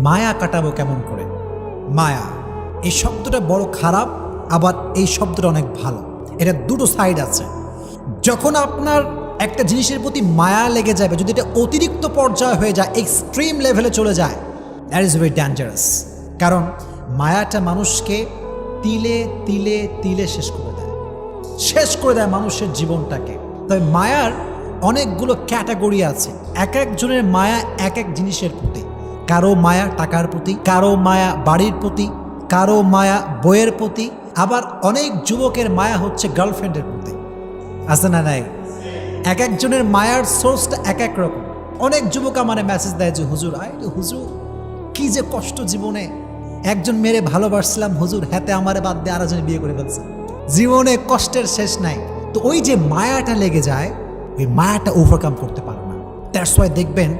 মায়া কাটাবো কেমন করে? মায়া এই শব্দটা বড় খারাপ, আবার এই শব্দটা অনেক ভালো। এটা দুটো সাইড আছে। যখন আপনার একটা জিনিসের প্রতি মায়া লেগে যাবে, যদি এটা অতিরিক্ত পর্যায়ে হয়ে যায়, এক্সট্রিম লেভেলে চলে যায়, দ্যাট ইজ ভেরি ডেঞ্জারাস। কারণ মায়াটা মানুষকে তিলে তিলে তিলে শেষ করে দেয় মানুষের জীবনটাকে। তবে মায়ার অনেকগুলো ক্যাটাগরি আছে। এক একজনের মায়া এক এক জিনিসের প্রতি। কারো মায়া টাকার প্রতি, কারো মায়া বাড়ির প্রতি, কারো মায়া বইয়ের প্রতি, আবার অনেক যুবকের মায়া হচ্ছে গার্লফ্রেন্ডের প্রতি। আছে না নাই? এক একজনের মায়ার সোর্সটা এক এক রকম। অনেক যুবক আমার মেসেজ দেয় যে হুজুর, হুজুর কি যে কষ্ট জীবনে, একজন মেরে ভালোবাসছিলাম হুজুর, হাতে আমারে বাদ দিয়ে আরেকজন বিয়ে করে ফেলছে, জীবনে কষ্টের শেষ নাই। তো ওই যে মায়াটা লেগে যায়, ওই মায়াটা ওভারকাম করতে পারে না। দ্যাটস ওয়াই দেখবেন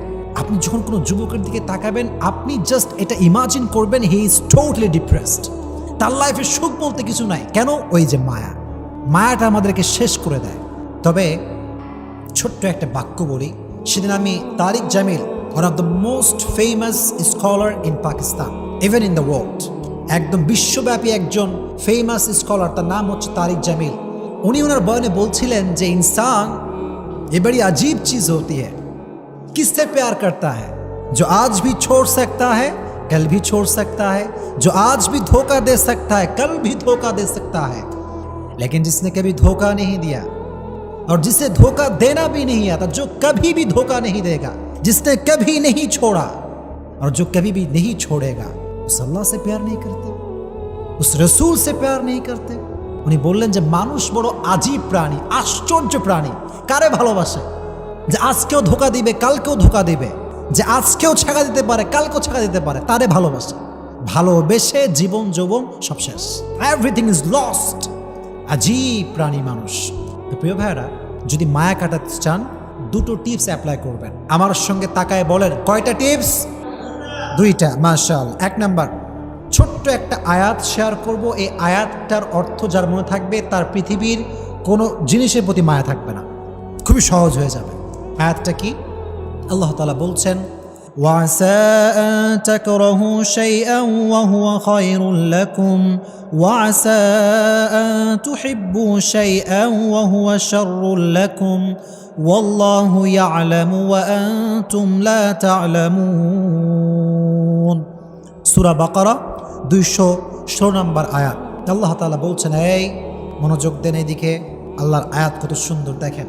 আপনি যখন কোনো যুবকের দিকে তাকাবেন, আপনি জাস্ট এটা ইমাজিন করবেন হি ইজ টোটালি ডিপ্রেসড, তার লাইফে সুখ বলতে কিছু নাই। কেন? ওই যে মায়াটা আমাদেরকে শেষ করে দেয়। তবে ছোট্ট একটা বাক্য বলি। সেদিন আমি Tariq Jameel, one of the most famous scholar in Pakistan, even in the world, একদম বিশ্বব্যাপী একজন ফেমাস স্কলার, তার নাম হচ্ছে তারিক জামিল। উনি ওনার বয়ানে বলছিলেন যে इंसान ये बड़ी अजीब चीज होती है, किससे प्यार करता है? जो आज भी छोड़ सकता है कल भी छोड़ सकता है, जो आज भी धोखा दे सकता है कल भी धोखा दे सकता है, लेकिन जिसने कभी धोखा नहीं दिया और जिसे धोखा देना भी नहीं आता, जो कभी भी धोखा नहीं देगा, जिसने कभी नहीं छोड़ा और जो कभी भी नहीं छोड़ेगा, उस अल्लाह से प्यार नहीं करते, उस रसूल से प्यार नहीं करते। উনি বললেন যে মানুষ বড় আজীব প্রাণী, আশ্চর্য প্রাণী। কারে ভালোবাসে? যে আজকেও ধোকা দিবে কালকেও ধোকা দিবে, যে আজকেও ছাকা দিতে পারে কালকেও ছাকা দিতে পারে, তারে ভালোবাসে। ভালোবেসে জীবন যৌবন সব শেষ, এভরিথিং ইজ লস্ট। আজীব প্রাণী মানুষ। তো প্রিয় ভাইরা, যদি মায়া কাটাতে চান, দুটো টিপস অ্যাপ্লাই করবেন। আমার সঙ্গে তাকায় বলেন কয়টা টিপস? দুইটা। মাশাআল্লাহ। এক নাম্বার, ছোট্ট একটা আয়াত শেয়ার করব। এই আয়াতটার অর্থ যার মনে থাকবে তার পৃথিবীর কোনো জিনিসের প্রতি মায়া থাকবে না, খুবই সহজ হয়ে যাবে। আয়াতটা কি? আল্লাহ তাআলা বলছেন, ওয়াসা আন তাকরাহু শাইআন ওয়া হুয়া খায়রুল লাকুম ওয়াসা আন তুহিব্বু শাইআন ওয়া হুয়া শাররুল লাকুম ওয়াল্লাহু ইয়ালামু ওয়া আনতুম লা তা'লামুন। সূরা বাকারা 216 নম্বর আয়াত। আল্লাহ তাআলা বলছেন, এই মনোযোগ দেন এদিকে, আল্লাহর আয়াত কত সুন্দর দেখেন।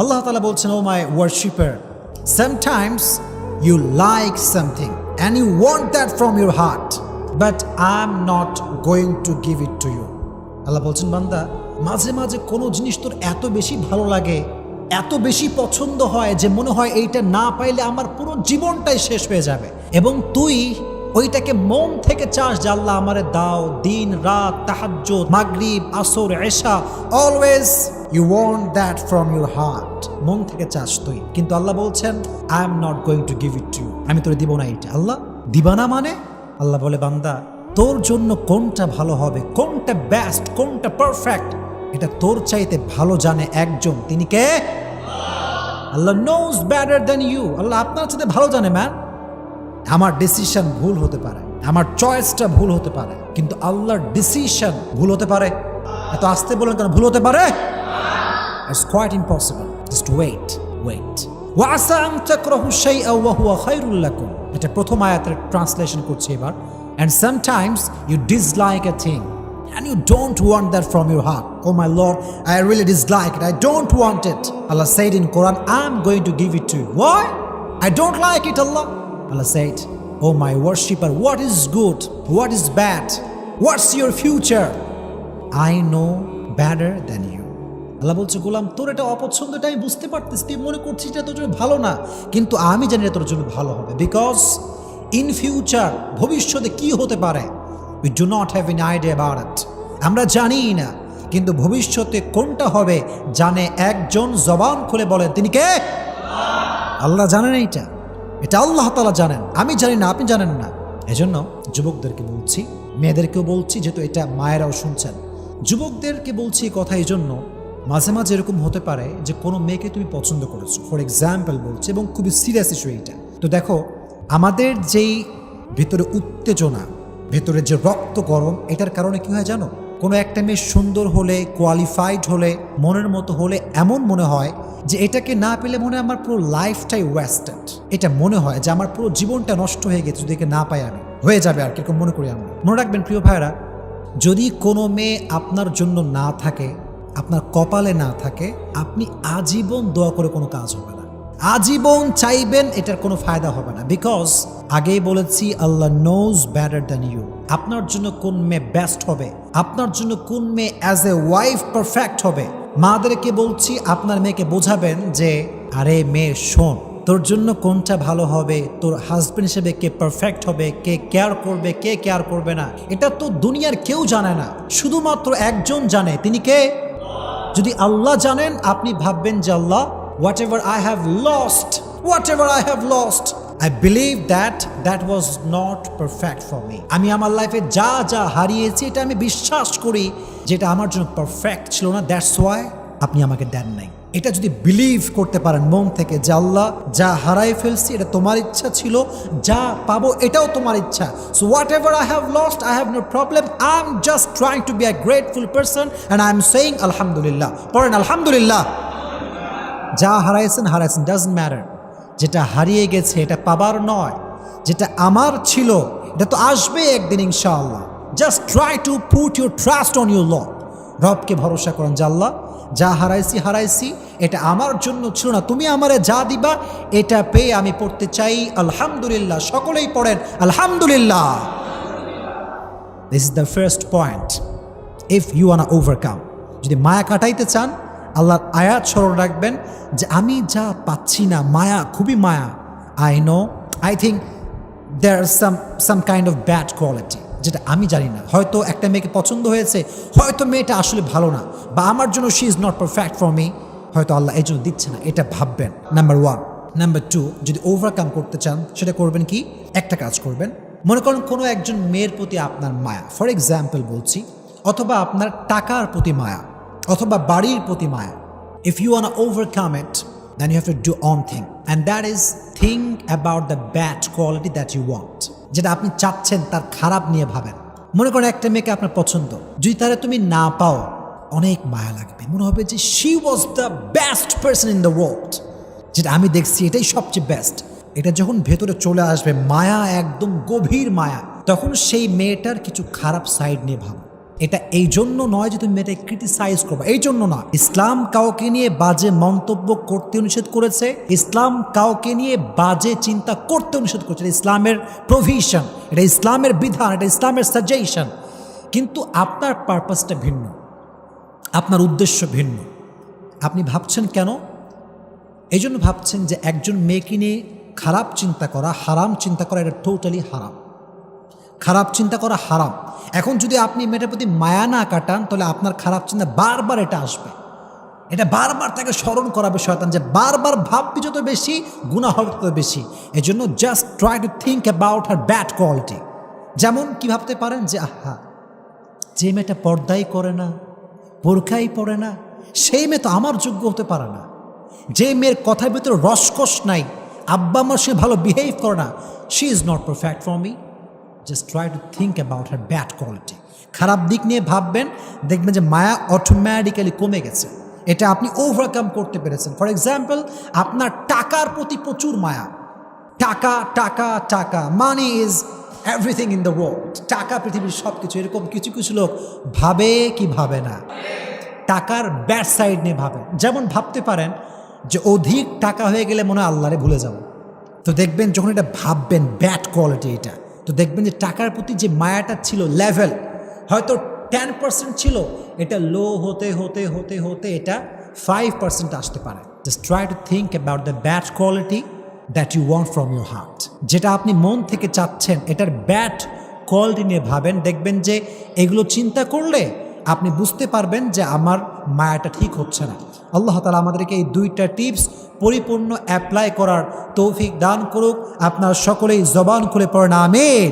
আল্লাহ তাআলা বলছেন, ও মাই worshipper, sometimes you like something and you want that from your heart, but I'm not going to give it to you. আল্লাহ বলছেন, বান্দা, মাঝে মাঝে কোনো জিনিস তোর এত বেশি ভালো লাগে, এত বেশি পছন্দ হয় যে মনে হয় এইটা না পাইলে আমার পুরো জীবনটাই শেষ হয়ে যাবে, এবং তুই ওইটাকে মন থেকে চাস যে আল্লাহ আমারে দাও, দিন রাত তাহাজ্জুদ মাগরিব আসর এশা, always you want that from your heart, মন থেকে চাস তুই। কিন্তু আল্লাহ বলছেন, I am not going to give it to you, আমি তোরে দিব না এটা। আল্লাহ দিবা না মানে? আল্লাহ বলে, বান্দা, তোর জন্য কোনটা ভালো হবে, কোনটা বেস্ট, কোনটা পারফেক্ট, এটা তোর চাইতে ভালো জানে একজন। তিনি কে? আল্লাহ নোজ বেটার দ্যান ইউ। আল্লাহ আপনার চাইতে ভালো জানে। ম্যান, আমার ডিসিশন ভুল হতে পারে, আমার চয়েসটা ভুল হতে পারে, কিন্তু আল্লাহর ডিসিশন ভুল হতে পারে? এত আসতে বলেন কেন? ভুল হতে পারে? It's quite impossible. Just wait. ওয়াসা আন তাকরাহু শাইআ ওয়া হুয়া খায়রুল লাকুম, এটা প্রথম আয়াতের ট্রান্সলেশন করছি এবার। And sometimes you dislike a thing and you don't want that from your heart. Oh my Lord, I really dislike it, I don't want it. Allah said in Quran, I'm going to give it to you. Why? I don't like it, Allah. Allah said, oh my worshipper, what is good, what is bad, what's your future? I know better than you. আল্লাহ বলছে, গোলাম, তোর এটা অপছন্দ, এটা আমি বুঝতে পারতেছি, তুই মনে করছিস এটা তোর জন্য ভালো না, কিন্তু আমি জানি এটা তোর জন্য ভালো হবে। বিকজ ইন ফিউচার, ভবিষ্যতে কি হতে পারে, we do not have any idea about it, আমরা জানি না। কিন্তু ভবিষ্যতে কোনটা হবে জানে একজন। জবান খুলে বলেন, তিনি কে? আল্লাহ জানেন এইটা, এটা আল্লাহ তাআলা জানেন, আমি জানি না, আপনি জানেন না। এজন্য যুবকদেরকে বলছি, মেয়েদেরকেও বলছি, যেহেতু এটা মায়েরাও শুনছেন, যুবকদেরকে বলছি কথা এই জন্য, মাঝে মাঝে এরকম হতে পারে যে কোনো মেয়েকে তুমি পছন্দ করেছো, ফর এক্সাম্পল বলছি, এবং খুবই সিরিয়াস ইস্যু এইটা। তো দেখো, আমাদের যেই ভেতরে উত্তেজনা, ভেতরে যে রক্ত গরম, এটার কারণে কি হয় জানো? কোনো একটা মেয়ে সুন্দর হলে, কোয়ালিফাইড হলে, মনের মতো হলে এমন মনে হয় যে এটাকে না পেলে মনে হয় আমার পুরো লাইফটাই ওয়েস্টেড। এটা মনে হয় যে আমার পুরো জীবনটা নষ্ট হয়ে গেছে যদি একে না পাই, আমি হয়ে যাবে আর কিরকম মনে করি আমরা। মনে রাখবেন প্রিয় ভাইরা, যদি কোনো মেয়ে আপনার জন্য না থাকে, আপনার কপালে না থাকে, আপনি আজীবন দোয়া করে কোনো কাজ হবে না। আজীবন চাইবেন, এটার কোনো ফায়দা হবে না। বিকজ আগেই বলেছি, আল্লাহ নোজ বেটার দ্যান ইউ। আপনার জন্য কোন মেয়ে বেস্ট হবে, আপনার জন্য কোন মেয়ে অ্যাজ এ ওয়াইফ পারফেক্ট হবে। মাদেরকে বলছি, আপনার মেয়েকে বোঝাবেন যে আরে মেয়ে শোন, তোর জন্য কোনটা ভালো হবে, তোর হাজবেন্ড হিসেবে কে পারফেক্ট হবে, কে কেয়ার করবে, কে কেয়ার করবে না, এটা তো দুনিয়ার কেউ জানে না, শুধুমাত্র একজন জানে। তিনি কে? যদি আল্লাহ জানেন, আপনি ভাববেন যে আল্লাহ, whatever I have lost, I believe that was not perfect for me. আমি আমার লাইফে যা যা হারিয়েছি, এটা আমি বিশ্বাস করি যেটা আমার জন্য পারফেক্ট ছিল না, দ্যাটস ওয়াই আপনি আমাকে দেন নাই। এটা যদি বিলিভ করতে পারেন মন থেকে যে আল্লাহ, যা হারাই ফেলছি এটা তোমার ইচ্ছা ছিল, যা পাবো এটাও তোমার ইচ্ছা। So whatever I have lost, I have no problem. I'm just trying to be a grateful person and I'm saying alhamdulillah. পড়েন আলহামদুলিল্লাহ। যা হারাইছেন ডাজন্ট ম্যাটার। যেটা হারিয়ে গেছে এটা পাবার নয়, যেটা আমার ছিল এটা তো আসবে একদিন ইনশাআল্লাহ। Just try to put your trust on your Lord. রবকে ভরসা করেন যে আল্লাহ, যা হারাইছি এটা আমার জন্য ছিল না, তুমি আমারে যা দিবা এটা পেয়ে আমি পড়তে চাই আলহামদুলিল্লাহ। সকলেই পড়েন আলহামদুলিল্লাহ। This is the first point. If you want overcome, যদি মায়া কাটাইতে চান, আল্লাহর আয়াত স্মরণ রাখবেন যে আমি যা পাচ্ছি না, মায়া, খুবই মায়া। I think there some kind of bad quality, যেটা আমি জানি না। হয়তো একটা মেয়েকে পছন্দ হয়েছে, হয়তো মেয়েটা আসলে ভালো না, বা আমার জন্য she is not perfect for me, হয়তো আল্লাহ এই জন্য দিচ্ছে না, এটা ভাববেন। নাম্বার 1। নাম্বার 2, যদি ওভারকাম করতে চান, সেটা করবেন কি? একটা কাজ করবেন। মনে করেন কোনো একজন মেয়ের প্রতি আপনার মায়া, ফর এক্সাম্পল বলছি, অথবা আপনার টাকার প্রতি মায়া, অথবা বাড়ির প্রতি মায়া। If you want to overcome it, then you have to do one thing, and that is think about the bad quality that you want. যেটা আপনি চাচ্ছেন তার খারাপ নিয়ে ভাবেন। মনে করেন একটা মেয়েকে আপনার পছন্দ, যদি তারা তুমি না পাও, অনেক মায়া লাগবে, মনে হবে যে she was the best person in the world, যেটা আমি দেখছি এটাই সবচেয়ে বেস্ট। এটা যখন ভেতরে চলে আসবে মায়া, একদম গভীর মায়া, তখন সেই মেয়েটার কিছু খারাপ সাইড নিয়ে ভাবো। এটা এই জন্য নয় যে তুমি মেয়েটাকে ক্রিটিসাইজ করবে, এই জন্য না। ইসলাম কাউকে নিয়ে বাজে মন্তব্য করতে নিষেধ করেছে, ইসলাম কাউকে নিয়ে বাজে চিন্তা করতে নিষেধ করেছে। এটা ইসলামের প্রভিশন, এটা ইসলামের বিধান, এটা ইসলামের সাজেশন। কিন্তু আপনার পারপাসটা ভিন্ন, আপনার উদ্দেশ্য ভিন্ন। আপনি ভাবছেন কেন? এই জন্য ভাবছেন যে একজন মেয়েকে নিয়ে খারাপ চিন্তা করা, হারাম চিন্তা করা, এটা টোটালি হারাম। খারাপ চিন্তা করা হারাম। এখন যদি আপনি মেয়েটার প্রতি মায়া না কাটান, তাহলে আপনার খারাপ চিন্তা বারবার এটা আসবে, এটা বারবার তাকে স্মরণ করাবে শয়তান, যে বারবার ভাববি যত বেশি, গুনাহ হবে তত বেশি। এই জন্য just try to think about her bad quality. যেমন কি ভাবতে পারেন যে আহা, যে মেয়েটা পর্দাই করে না, বোরখাই পরে না, সেই মেয়ে তো আমার যোগ্য হতে পারে না। যে মেয়ের কথার ভিতরে রসকস নাই, আব্বা আমার সে ভালো বিহেভ করে না, she is not perfect for me. Just try to think about her bad quality. খারাপ দিক নিয়ে ভাববেন, দেখবেন যে মায়া অটোমেটিক্যালি কমে গেছে। এটা আপনি ওভারকাম করতে পেরেছেন। ফর এক্সাম্পল, আপনার টাকার প্রতি প্রচুর মায়া, টাকা টাকা টাকা, money is everything in the world. টাকা পৃথিবীর সব কিছু। এরকম কিছু কিছু লোক ভাবে কি ভাবে না, টাকার ব্যাড সাইড নিয়ে ভাবে। যেমন ভাবতে পারেন যে অধিক টাকা হয়ে গেলে মনে হয় আল্লাহরে ভুলে যাব। তো দেখবেন যখন এটা ভাববেন ব্যাড কোয়ালিটি এটা, তো দেখবেন যে টাকার প্রতি যে মায়াটা ছিল লেভেল হয়তো 10% ছিল, এটা লো হতে হতে হতে হতে এটা 5% আসতে পারে। Just try to think about the bad quality that you want from your heart. যেটা আপনি মন থেকে চাচ্ছেন, এটার ব্যাড কোয়ালিটি নিয়ে ভাবেন। দেখবেন যে এগুলো চিন্তা করলে আপনি বুঝতে পারবেন যে আমার মায়াটা ঠিক হচ্ছে না। আল্লাহ তাআলা আমাদেরকে এই 2টা টিপস পরিপূর্ণ অ্যাপ্লাই করার তৌফিক দান করুক। আপনার সকলেই জবান খুলে পড়েন আমিন।